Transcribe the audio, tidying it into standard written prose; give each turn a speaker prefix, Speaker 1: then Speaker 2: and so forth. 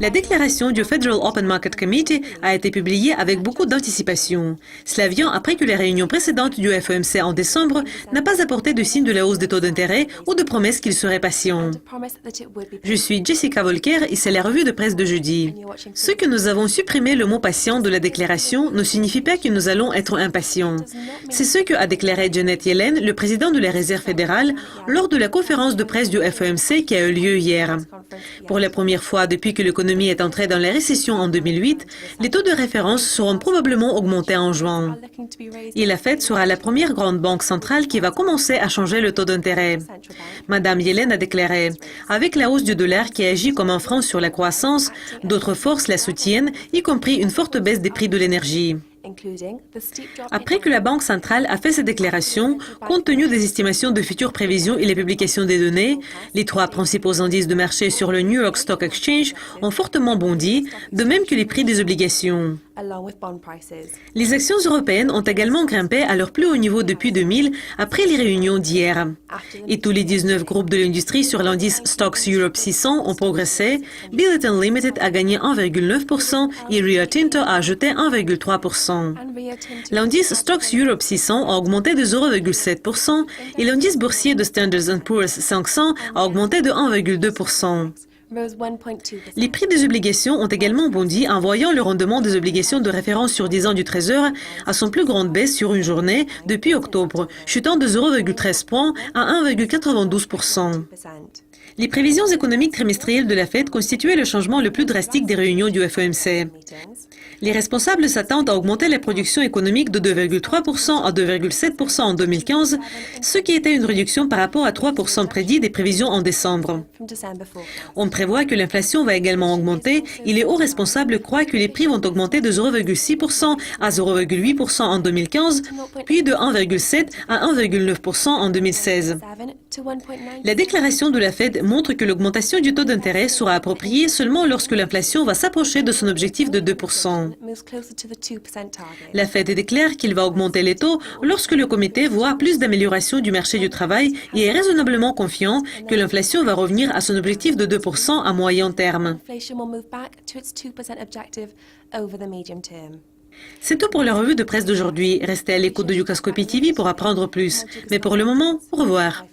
Speaker 1: La déclaration du Federal Open Market Committee a été publiée avec beaucoup d'anticipation. Cela vient après que la réunion précédente du FOMC en décembre n'a pas apporté de signe de la hausse des taux d'intérêt ou de promesses qu'il serait patient. Je suis Jessica Volker et c'est la revue de presse de jeudi. Ce que nous avons supprimé le mot patient de la déclaration ne signifie pas que nous allons être impatients. C'est ce qu'a déclaré Janet Yellen, le président de la Réserve fédérale, lors de la conférence de presse du FOMC qui a eu lieu hier. Pour la première fois depuis que l'économie est entrée dans la récession en 2008, les taux de référence seront probablement augmentés en juin. Et la Fed sera la première grande banque centrale qui va commencer à changer le taux d'intérêt. Madame Yellen a déclaré, « Avec la hausse du dollar qui agit comme un frein sur la croissance, d'autres forces la soutiennent, y compris une forte baisse des prix de l'énergie. » Après que la Banque centrale a fait cette déclaration, compte tenu des estimations de futures prévisions et les publications des données, les trois principaux indices de marché sur le New York Stock Exchange ont fortement bondi, de même que les prix des obligations. Les actions européennes ont également grimpé à leur plus haut niveau depuis 2000 après les réunions d'hier. Et tous les 19 groupes de l'industrie sur l'indice Stocks Europe 600 ont progressé. Billiton Limited a gagné 1,9% et Rio Tinto a ajouté 1,3%. L'indice Stocks Europe 600 a augmenté de 0,7% et l'indice boursier de Standard & Poor's 500 a augmenté de 1,2%. Les prix des obligations ont également bondi en voyant le rendement des obligations de référence sur 10 ans du Trésor à son plus grande baisse sur une journée depuis octobre, chutant de 0,13 points à 1,92%. Les prévisions économiques trimestrielles de la Fed constituaient le changement le plus drastique des réunions du FOMC. Les responsables s'attendent à augmenter la production économique de 2,3% à 2,7% en 2015, ce qui était une réduction par rapport à 3% prédit des prévisions en décembre. On prévoit que l'inflation va également augmenter et les hauts responsables croient que les prix vont augmenter de 0,6% à 0,8% en 2015, puis de 1,7% à 1,9% en 2016. La déclaration de la Fed montre que l'augmentation du taux d'intérêt sera appropriée seulement lorsque l'inflation va s'approcher de son objectif de 2%. La Fed déclare qu'il va augmenter les taux lorsque le comité voit plus d'amélioration du marché du travail et est raisonnablement confiant que l'inflation va revenir à son objectif de 2% à moyen terme. C'est tout pour la revue de presse d'aujourd'hui. Restez à l'écoute de Dukascopy TV pour apprendre plus. Mais pour le moment, au revoir.